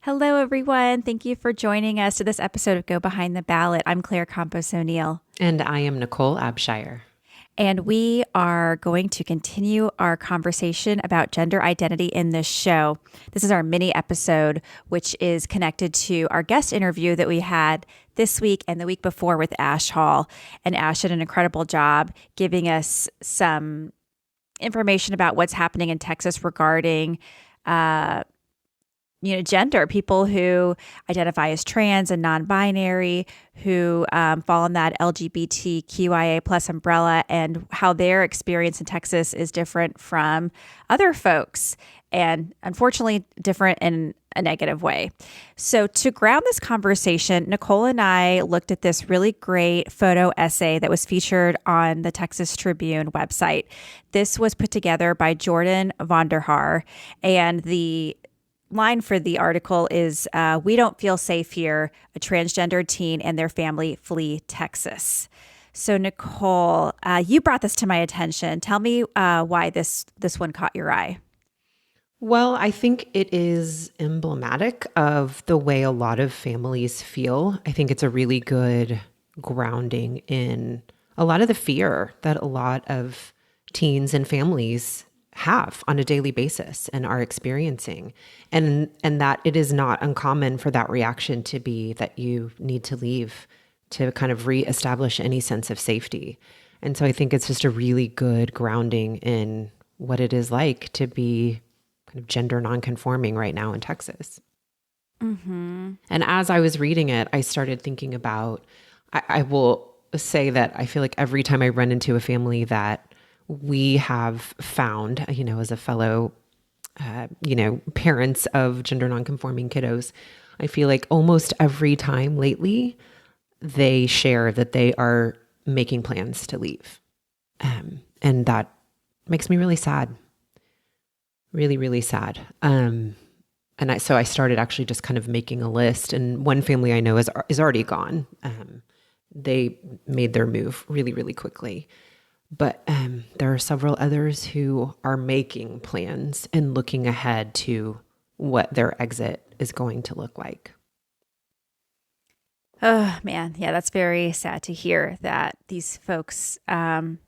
Hello, everyone. Thank you for joining us to this episode of Go Behind the Ballot. I'm Claire Campos O'Neill. And I am Nichole Abshire. And we are going to continue our conversation about gender identity in this show. This is our mini episode, which is connected to our guest interview that we had this week and the week before with Ash Hall. And Ash did an incredible job giving us some information about what's happening in Texas regarding gender, people who identify as trans and non-binary, who fall in that LGBTQIA plus umbrella, and how their experience in Texas is different from other folks, and unfortunately different in a negative way. So to ground this conversation, Nichole and I looked at this really great photo essay that was featured on the Texas Tribune website. This was put together by Jordan Vonderhaar, and the line for the article is, "We don't feel safe here. A transgender teen and their family flee Texas." So Nichole, you brought this to my attention. Tell me why this one caught your eye. Well, I think it is emblematic of the way a lot of families feel. I think it's a really good grounding in a lot of the fear that a lot of teens and families have on a daily basis and are experiencing. And that it is not uncommon for that reaction to be that you need to leave to kind of reestablish any sense of safety. And so I think it's just a really good grounding in what it is like to be kind of gender nonconforming right now in Texas. Mm-hmm. And as I was reading it, I started thinking about, I will say that I feel like every time I run into a family that we have found, as a fellow, parents of gender nonconforming kiddos, I feel like almost every time lately, they share that they are making plans to leave. And that makes me really sad. Really, really sad. So I started actually just kind of making a list. And one family I know is already gone. They made their move really, really quickly. But there are several others who are making plans and looking ahead to what their exit is going to look like. Oh, man. Yeah, that's very sad to hear that these folks feel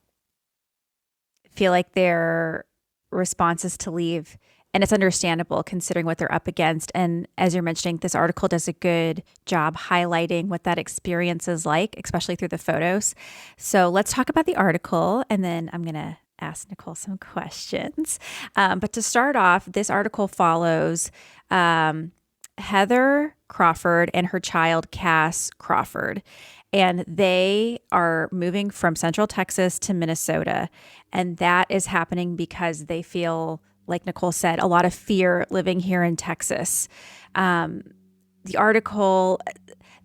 like their response is to leave. And it's understandable considering what they're up against. And as you're mentioning, this article does a good job highlighting what that experience is like, especially through the photos. So let's talk about the article, and then I'm going to ask Nichole some questions. But to start off, this article follows Heather Crawford and her child, Cass Crawford. And they are moving from Central Texas to Minnesota. And that is happening because they feel, like Nichole said, a lot of fear living here in Texas. The article,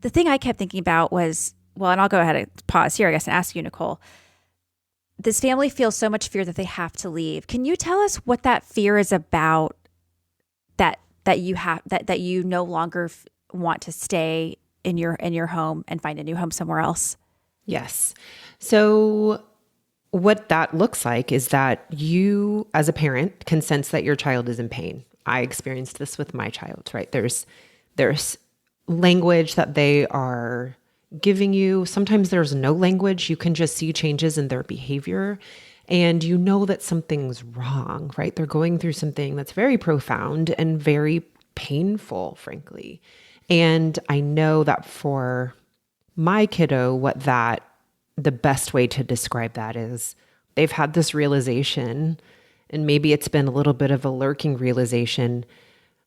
the thing I kept thinking about was, well, and I'll go ahead and pause here, I guess, and ask you, Nichole. This family feels so much fear that they have to leave. Can you tell us what that fear is about, that you have, that you no longer want to stay in your home and find a new home somewhere else? Yes. So what that looks like is that you, as a parent, can sense that your child is in pain. I experienced this with my child, right? There's language that they are giving you. Sometimes there's no language. You can just see changes in their behavior, and you know that something's wrong, right? They're going through something that's very profound and very painful, frankly. And I know that for my kiddo, the best way to describe that is they've had this realization, and maybe it's been a little bit of a lurking realization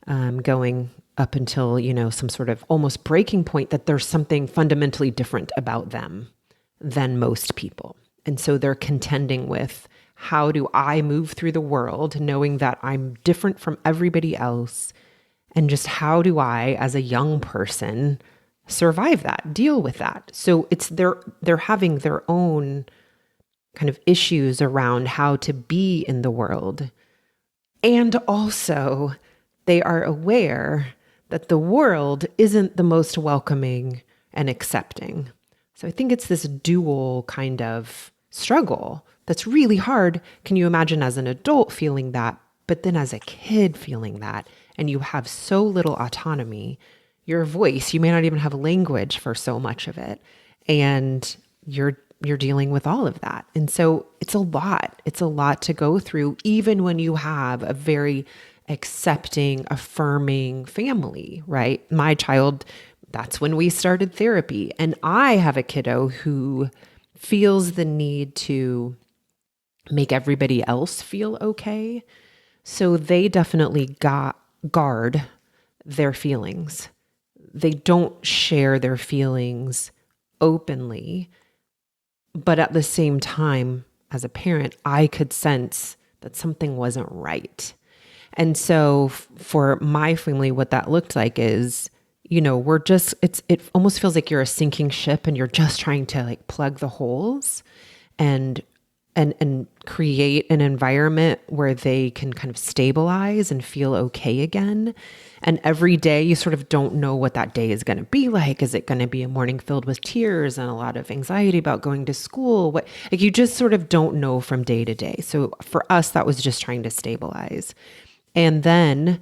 going up until, some sort of almost breaking point, that there's something fundamentally different about them than most people. And so they're contending with, how do I move through the world knowing that I'm different from everybody else? And just how do I, as a young person, survive that, deal with that? So they're having their own kind of issues around how to be in the world. And also they are aware that the world isn't the most welcoming and accepting. So I think it's this dual kind of struggle that's really hard. Can you imagine as an adult feeling that, but then as a kid feeling that? and you have so little autonomy, your voice, you may not even have language for so much of it. And you're dealing with all of that. And so it's a lot. It's a lot to go through, even when you have a very accepting, affirming family, right? My child, that's when we started therapy. And I have a kiddo who feels the need to make everybody else feel okay. So they definitely guard their feelings. They don't share their feelings openly. But at the same time, as a parent, I could sense that something wasn't right. And so for my family, what that looked like is, it almost feels like you're a sinking ship and you're just trying to like plug the holes and create an environment where they can kind of stabilize and feel okay again. And every day you sort of don't know what that day is going to be like. Is it going to be a morning filled with tears and a lot of anxiety about going to school? You just sort of don't know from day to day. So for us, that was just trying to stabilize. And then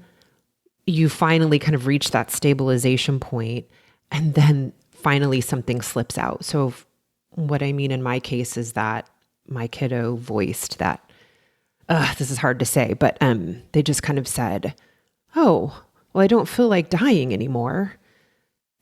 you finally kind of reach that stabilization point, and then finally something slips out. So what I mean in my case is that my kiddo voiced that, this is hard to say, but they just kind of said, oh, well, I don't feel like dying anymore.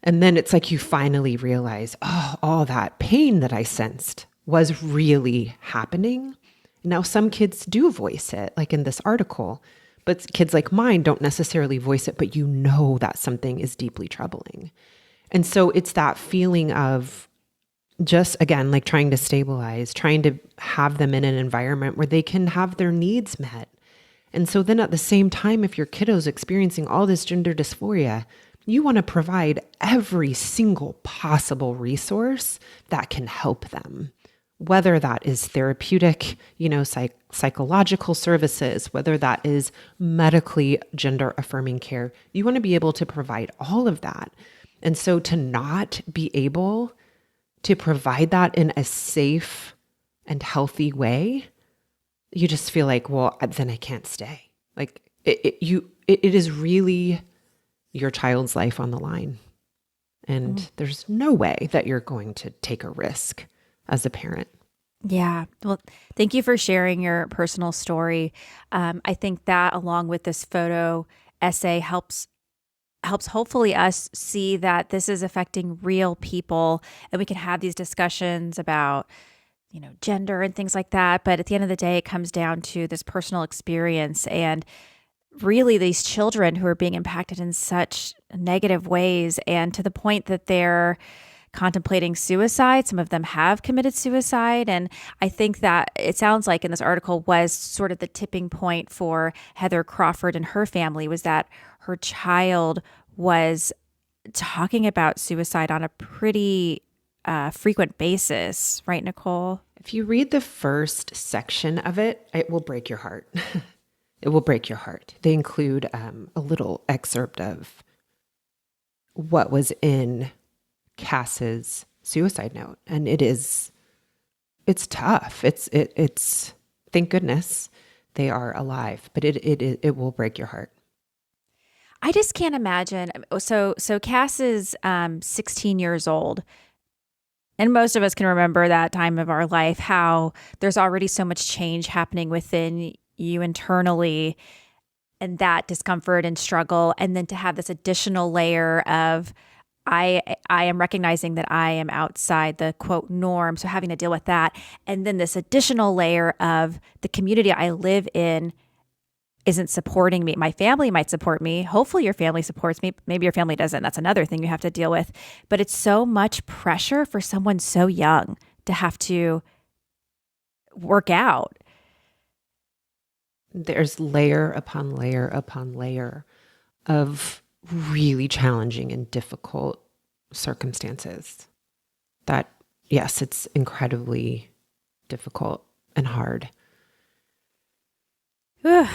And then it's like you finally realize, oh, all that pain that I sensed was really happening. Now, some kids do voice it, like in this article, but kids like mine don't necessarily voice it, but you know that something is deeply troubling. And so it's that feeling of just, again, like trying to stabilize, trying to have them in an environment where they can have their needs met. And so then at the same time, if your kiddo's experiencing all this gender dysphoria, you want to provide every single possible resource that can help them, whether that is therapeutic, psychological services, whether that is medically gender affirming care. You want to be able to provide all of that. And so to not be able to provide that in a safe and healthy way, you just feel like, well, then I can't stay. Like it is really your child's life on the line. And there's no way that you're going to take a risk as a parent. Yeah. Well, thank you for sharing your personal story. I think that along with this photo essay helps hopefully us see that this is affecting real people, and we can have these discussions about, gender and things like that. But at the end of the day, it comes down to this personal experience and really these children who are being impacted in such negative ways, and to the point that they're contemplating suicide. Some of them have committed suicide. And I think that it sounds like in this article was sort of the tipping point for Heather Crawford and her family, was that her child was talking about suicide on a pretty frequent basis. Right, Nichole? If you read the first section of it, it will break your heart. It will break your heart. They include a little excerpt of what was in Cass's suicide note. And it's tough. It's thank goodness they are alive, but it will break your heart. I just can't imagine. So Cass is 16 years old. And most of us can remember that time of our life, how there's already so much change happening within you internally, and that discomfort and struggle. And then to have this additional layer of, I am recognizing that I am outside the quote norm. So having to deal with that. And then this additional layer of the community I live in isn't supporting me. My family might support me. Hopefully your family supports me. Maybe your family doesn't. That's another thing you have to deal with. But it's so much pressure for someone so young to have to work out. There's layer upon layer upon layer of really challenging and difficult circumstances that, yes, it's incredibly difficult and hard. Yeah.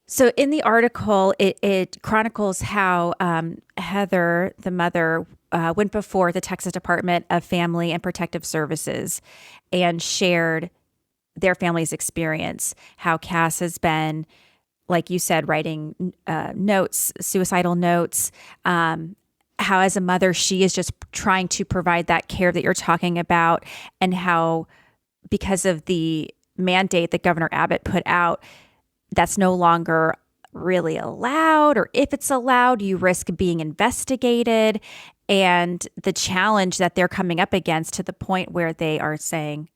So in the article, it chronicles how Heather, the mother, went before the Texas Department of Family and Protective Services and shared their family's experience, how Cass has been like you said, writing notes, suicidal notes. How as a mother, she is just trying to provide that care that you're talking about, and how because of the mandate that Governor Abbott put out, that's no longer really allowed, or if it's allowed, you risk being investigated, and the challenge that they're coming up against to the point where they are saying,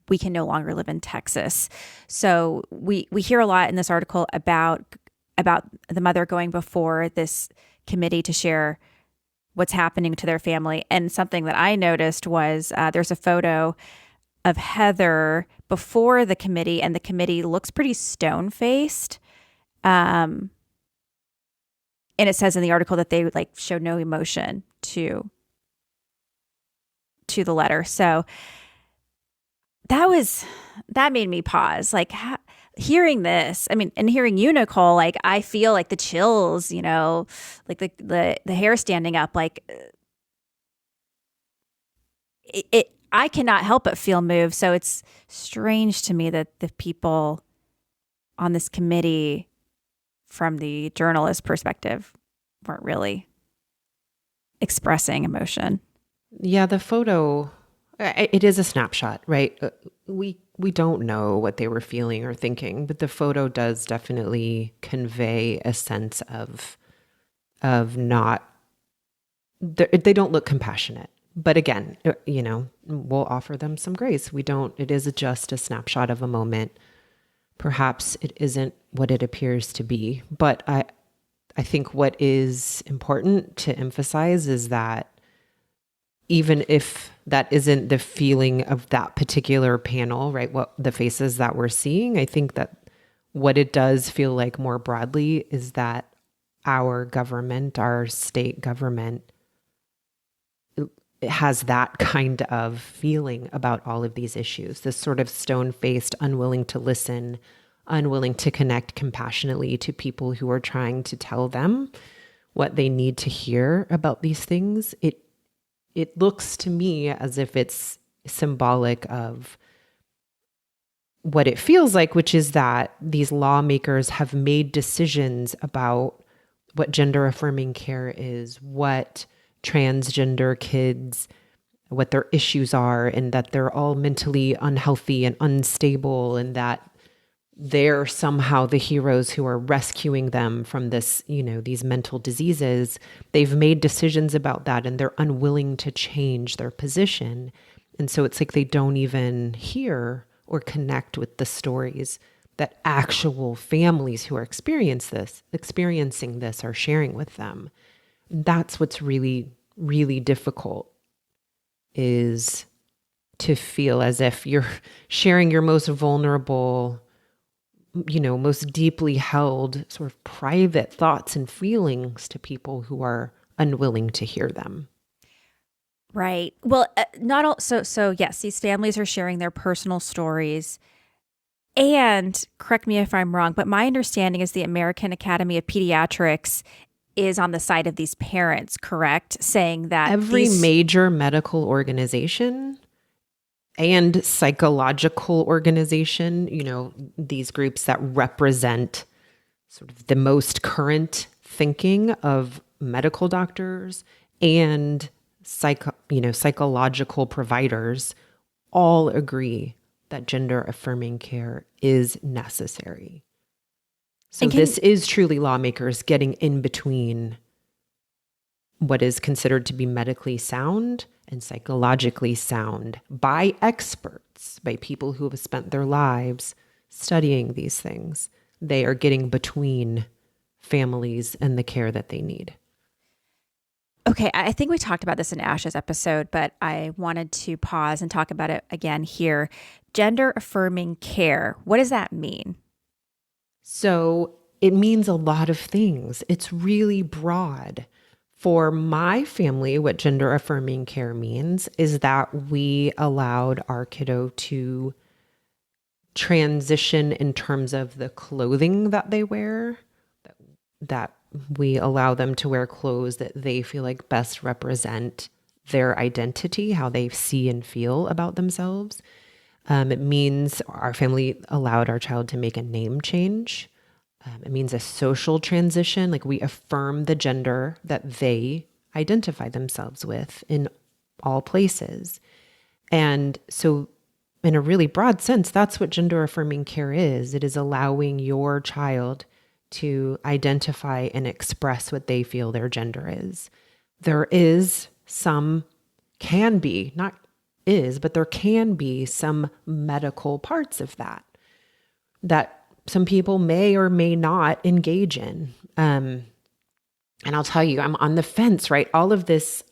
we can no longer live in Texas. So we hear a lot in this article about the mother going before this committee to share what's happening to their family. And something that I noticed was there's a photo of Heather before the committee, and the committee looks pretty stone-faced. And it says in the article that they like show no emotion to the letter. So that made me pause. Like hearing this, I mean, and hearing you, Nichole, like I feel like the chills, like the hair standing up. Like I cannot help but feel moved. So it's strange to me that the people on this committee, from the journalist perspective, weren't really expressing emotion. Yeah, the photo, it is a snapshot, right? We don't know what they were feeling or thinking, but the photo does definitely convey a sense of not, they don't look compassionate. But again, we'll offer them some grace. It is just a snapshot of a moment. Perhaps it isn't what it appears to be, but I think what is important to emphasize is that even if that isn't the feeling of that particular panel, right, what the faces that we're seeing, I think that what it does feel like more broadly is that our government, our state government, it has that kind of feeling about all of these issues, this sort of stone-faced, unwilling to listen, unwilling to connect compassionately to people who are trying to tell them what they need to hear about these things. It looks to me as if it's symbolic of what it feels like, which is that these lawmakers have made decisions about what gender-affirming care is, what transgender kids, what their issues are, and that they're all mentally unhealthy and unstable, and that they're somehow the heroes who are rescuing them from this, these mental diseases. They've made decisions about that, and they're unwilling to change their position. And so it's like they don't even hear or connect with the stories that actual families who are experiencing this are sharing with them. That's what's really, really difficult, is to feel as if you're sharing your most vulnerable, most deeply held sort of private thoughts and feelings to people who are unwilling to hear them. Right. Well, not all. So yes, these families are sharing their personal stories. And correct me if I'm wrong, but my understanding is the American Academy of Pediatrics is on the side of these parents, correct? Saying that every major medical organization and psychological organization, these groups that represent sort of the most current thinking of medical doctors and psychological providers, all agree that gender-affirming care is necessary. So this is truly lawmakers getting in between what is considered to be medically sound and psychologically sound by experts, by people who have spent their lives studying these things. They are getting between families and the care that they need. Okay, I think we talked about this in Ash's episode, but I wanted to pause and talk about it again here. Gender-affirming care, what does that mean? So it means a lot of things. It's really broad. For my family, what gender-affirming care means is that we allowed our kiddo to transition in terms of the clothing that they wear, that we allow them to wear clothes that they feel like best represent their identity, how they see and feel about themselves. It means our family allowed our child to make a name change. It means a social transition. Like we affirm the gender that they identify themselves with in all places. And so in a really broad sense, that's what gender affirming care is. It is allowing your child to identify and express what they feel their gender is. There is some, can be, not is, but there can be some medical parts of that some people may or may not engage in. And I'll tell you, I'm on the fence, right? All of this,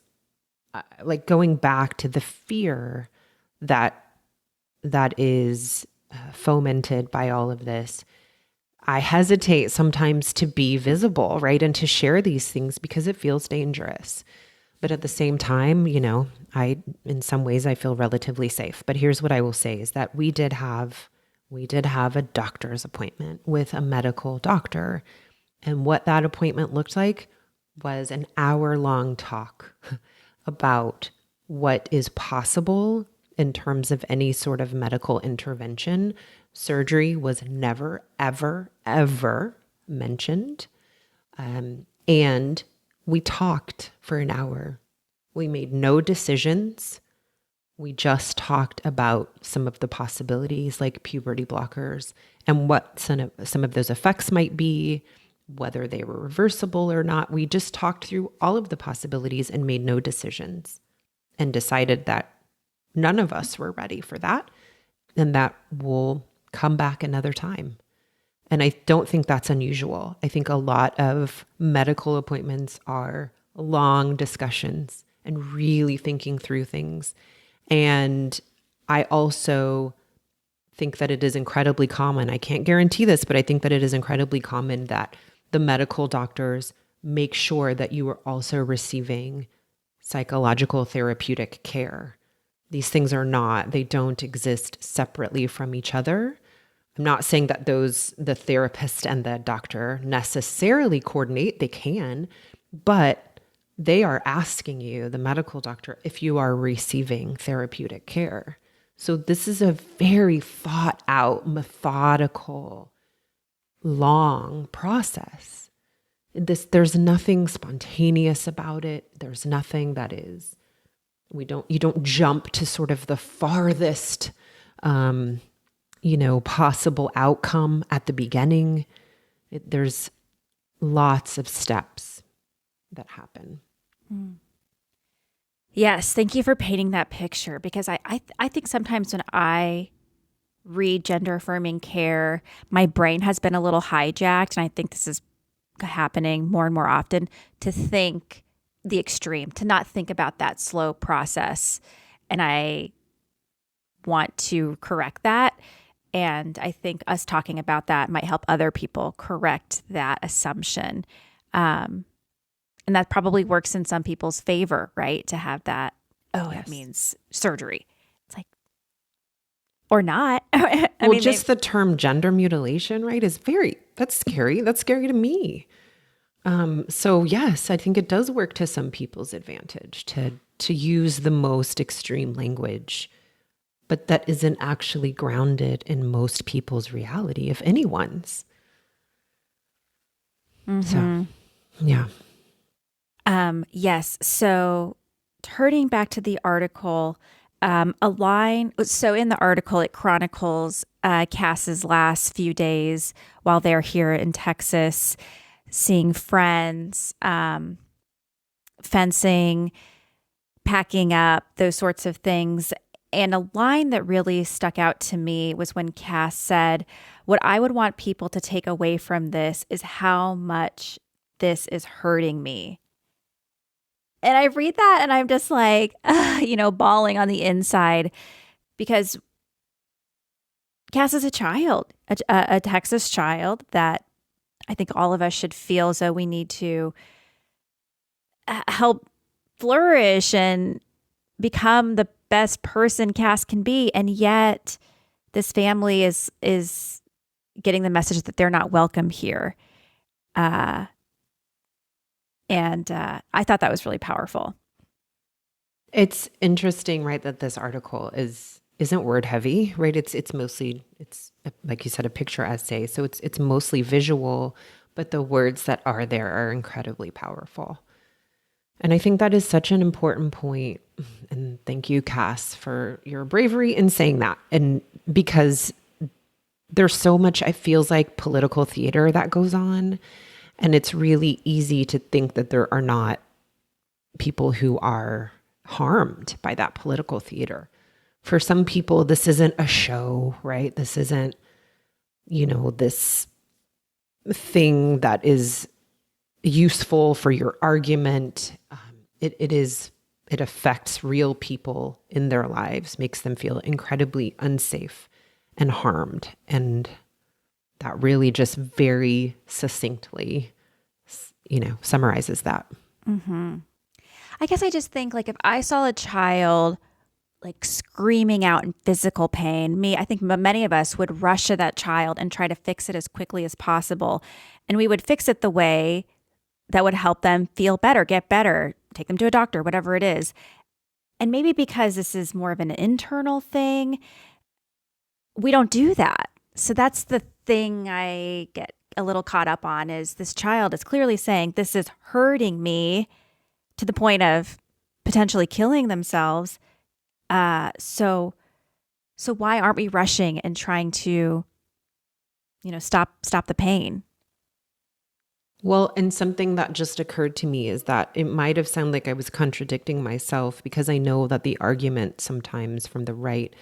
like going back to the fear that is fomented by all of this. I hesitate sometimes to be visible, right? And to share these things because it feels dangerous. But at the same time, in some ways I feel relatively safe. But here's what I will say is that we did have a doctor's appointment with a medical doctor. And what that appointment looked like was an hour-long talk about what is possible in terms of any sort of medical intervention. Surgery was never, ever, ever mentioned. And we talked for an hour. We made no decisions. We just talked about some of the possibilities like puberty blockers and what some of those effects might be, whether they were reversible or not. We just talked through all of the possibilities and made no decisions and decided that none of us were ready for that and that we'll come back another time. And I don't think that's unusual. I think a lot of medical appointments are long discussions and really thinking through things. And I also think that it is incredibly common. I can't guarantee this, but I think that it is incredibly common that the medical doctors make sure that you are also receiving psychological therapeutic care. These things they don't exist separately from each other. I'm not saying that the therapist and the doctor necessarily coordinate. They can, but they are asking you, the medical doctor, if you are receiving therapeutic care. So this is a very thought out, methodical, long process. There's nothing spontaneous about it. There's nothing that is, you don't jump to sort of the farthest, possible outcome at the beginning. There's lots of steps that happen. Yes, thank you for painting that picture, because I think sometimes when I read gender affirming care, my brain has been a little hijacked, and I think this is happening more and more often, to think the extreme, to not think about that slow process. And I want to correct that. And I think us talking about that might help other people correct that assumption. And that probably works in some people's favor, right? To have that, it means surgery. It's like, or not. The term gender mutilation, right, that's scary. That's scary to me. So yes, I think it does work to some people's advantage to use the most extreme language, but that isn't actually grounded in most people's reality, if anyone's. Mm-hmm. So, yeah. Yes. So turning back to the article, so in the article, it chronicles Cass's last few days while they're here in Texas, seeing friends, fencing, packing up, those sorts of things. And a line that really stuck out to me was when Cass said, "What I would want people to take away from this is how much this is hurting me." And I read that and I'm just like, bawling on the inside, because Cass is a child, a Texas child that I think all of us should feel as though we need to help flourish and become the best person Cass can be. And yet this family is getting the message that they're not welcome here. And I thought that was really powerful. It's interesting, right, that this article is isn't word heavy, right? It's mostly, it's like you said, a picture essay. So it's mostly visual, but the words that are there are incredibly powerful. And I think that is such an important point. And thank you, Cass, for your bravery in saying that. And because there's so much, it feels like, political theater that goes on. And it's really easy to think that there are not people who are harmed by that political theater. For some people, this isn't a show, right? This isn't, this thing that is useful for your argument. It affects real people in their lives, makes them feel incredibly unsafe and harmed. And that really just very succinctly, summarizes that. Mm-hmm. I guess I just think, like, if I saw a child like screaming out in physical pain, I think many of us would rush to that child and try to fix it as quickly as possible. And we would fix it the way that would help them feel better, get better, take them to a doctor, whatever it is. And maybe because this is more of an internal thing, we don't do that. So that's the thing I get a little caught up on, is this child is clearly saying, this is hurting me to the point of potentially killing themselves. So why aren't we rushing and trying to, stop the pain? Well, and something that just occurred to me is that it might have sounded like I was contradicting myself, because I know that the argument sometimes from the right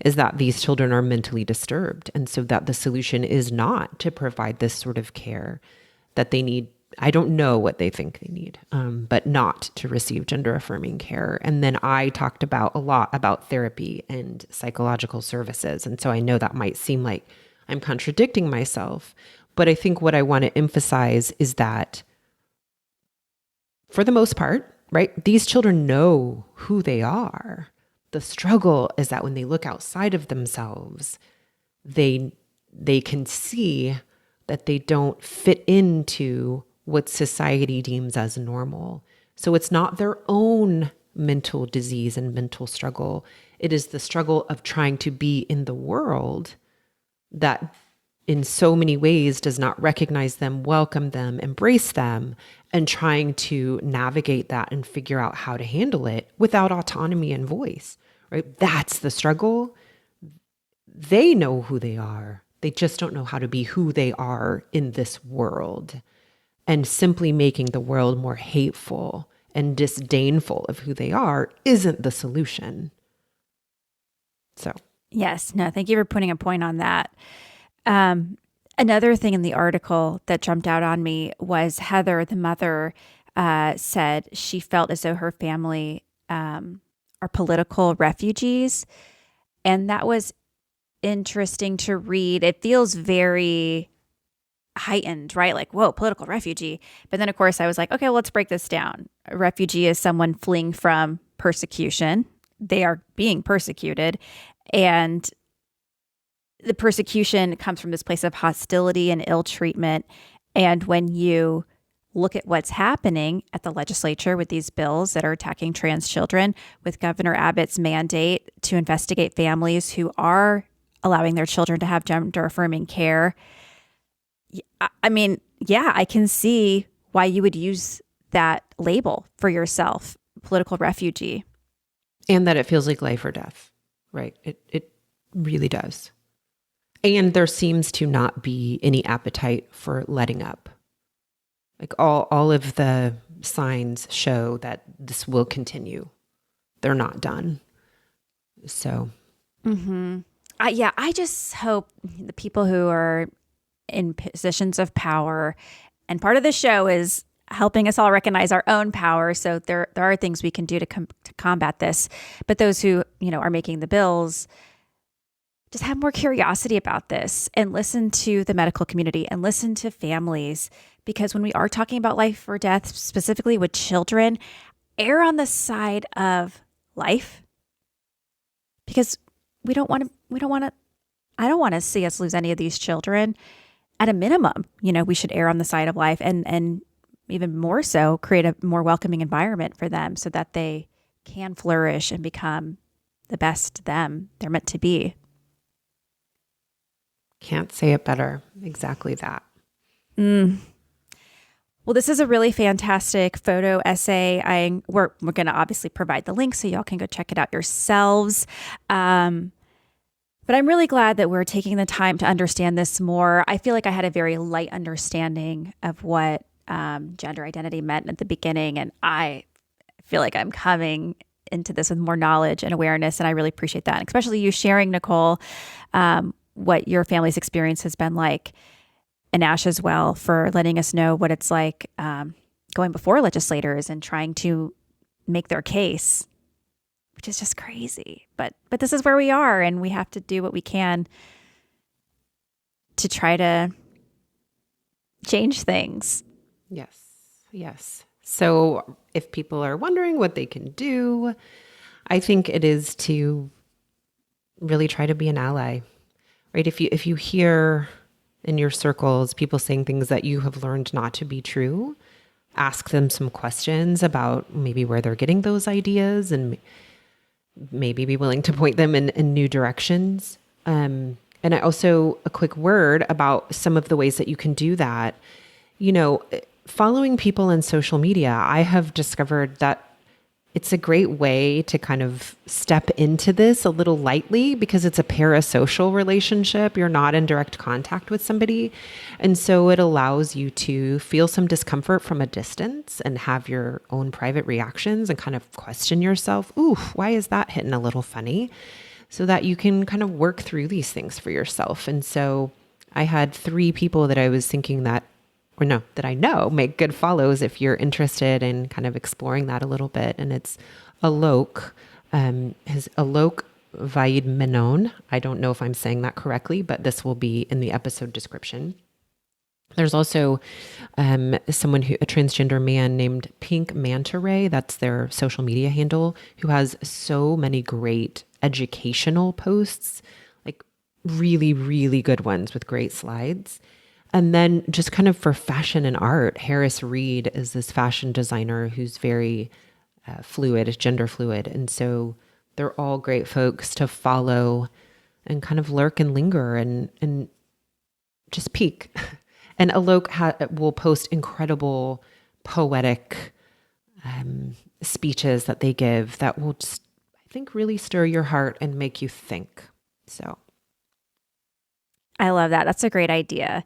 is that these children are mentally disturbed. And so that the solution is not to provide this sort of care that they need. I don't know what they think they need, but not to receive gender-affirming care. And then I talked a lot about therapy and psychological services. And so I know that might seem like I'm contradicting myself, but I think what I want to emphasize is that for the most part, right, these children know who they are. The struggle is that when they look outside of themselves, they can see that they don't fit into what society deems as normal. So it's not their own mental disease and mental struggle. It is the struggle of trying to be in the world that in so many ways does not recognize them, welcome them, embrace them, and trying to navigate that and figure out how to handle it without autonomy and voice, right? That's the struggle. They know who they are. They just don't know how to be who they are in this world. And simply making the world more hateful and disdainful of who they are isn't the solution. So, yes, no, thank you for putting a point on that. Another thing in the article that jumped out on me was Heather, the mother, said she felt as though her family are political refugees. And that was interesting to read. It feels very heightened, right? Like, whoa, political refugee. But then, of course, I was like, okay, well, let's break this down. A refugee is someone fleeing from persecution. They are being persecuted. And the persecution comes from this place of hostility and ill treatment. And when you look at what's happening at the legislature with these bills that are attacking trans children, with Governor Abbott's mandate to investigate families who are allowing their children to have gender-affirming care, I mean, yeah, I can see why you would use that label for yourself, political refugee. And that it feels like life or death, right? It really does. And there seems to not be any appetite for letting up. Like all of the signs show that this will continue. They're not done. So. Mm-hmm. I just hope the people who are in positions of power, and part of the show is helping us all recognize our own power. So there are things we can do to combat this. But those who, are making the bills, just have more curiosity about this and listen to the medical community and listen to families. Because when we are talking about life or death, specifically with children, err on the side of life, because I don't want to see us lose any of these children. At a minimum, we should err on the side of life and even more so create a more welcoming environment for them so that they can flourish and become the best them they're meant to be. Can't say it better. Exactly that. Well, this is a really fantastic photo essay. We're going to obviously provide the link so y'all can go check it out yourselves. But I'm really glad that we're taking the time to understand this more. I feel like I had a very light understanding of what gender identity meant at the beginning, and I feel like I'm coming into this with more knowledge and awareness, and I really appreciate that. And especially you sharing, Nichole, what your family's experience has been like, and Ash as well, for letting us know what it's like going before legislators and trying to make their case, which is just crazy. But this is where we are, and we have to do what we can to try to change things. Yes. So if people are wondering what they can do, I think it is to really try to be an ally, right? If you hear in your circles people saying things that you have learned not to be true, ask them some questions about maybe where they're getting those ideas, and maybe be willing to point them in new directions. And I also, a quick word about some of the ways that you can do that. Following people on social media, I have discovered that it's a great way to kind of step into this a little lightly, because it's a parasocial relationship. You're not in direct contact with somebody. And so it allows you to feel some discomfort from a distance and have your own private reactions and kind of question yourself. Ooh, why is that hitting a little funny? So that you can kind of work through these things for yourself. And so I had 3 people that I was thinking that I know make good follows if you're interested in kind of exploring that a little bit. And it's Alok, Alok Vaid Menon. I don't know if I'm saying that correctly, but this will be in the episode description. There's also a transgender man named Pink Manta Ray. That's their social media handle, who has so many great educational posts, like really, really good ones with great slides. And then just kind of for fashion and art, Harris Reed is this fashion designer who's very gender fluid. And so they're all great folks to follow and kind of lurk and linger and just peek. And Alok will post incredible poetic speeches that they give that will just, I think, really stir your heart and make you think. So I love that. That's a great idea.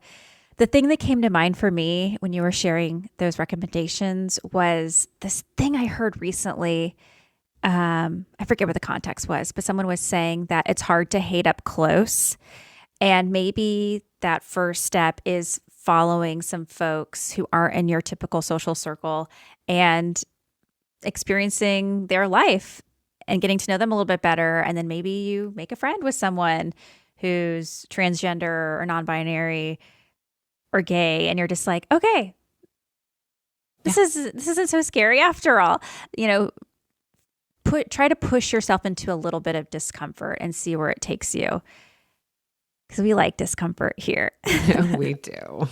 The thing that came to mind for me when you were sharing those recommendations was this thing I heard recently. I forget what the context was, but someone was saying that it's hard to hate up close. And maybe that first step is following some folks who aren't in your typical social circle and experiencing their life and getting to know them a little bit better. And then maybe you make a friend with someone who's transgender or non-binary or gay, and you're just like, okay, this isn't so scary after all. Try to push yourself into a little bit of discomfort and see where it takes you, because we like discomfort here. Yeah, we do.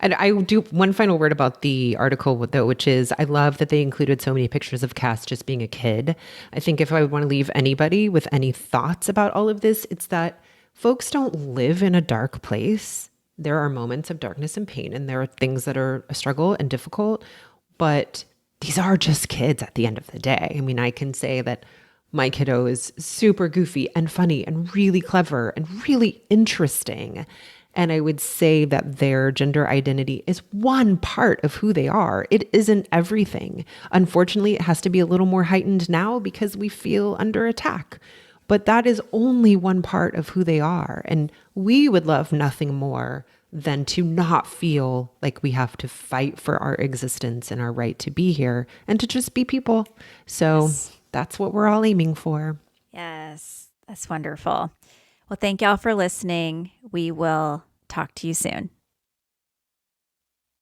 And I do one final word about the article, though, which is I love that they included so many pictures of Cass just being a kid. I think if I would want to leave anybody with any thoughts about all of this, it's that folks don't live in a dark place. There are moments of darkness and pain, and there are things that are a struggle and difficult, but these are just kids at the end of the day. I mean, I can say that my kiddo is super goofy and funny and really clever and really interesting. And I would say that their gender identity is one part of who they are. It isn't everything. Unfortunately, it has to be a little more heightened now because we feel under attack. But that is only one part of who they are. And we would love nothing more than to not feel like we have to fight for our existence and our right to be here and to just be people. So That's what we're all aiming for. Yes, that's wonderful. Well, thank y'all for listening. We will talk to you soon.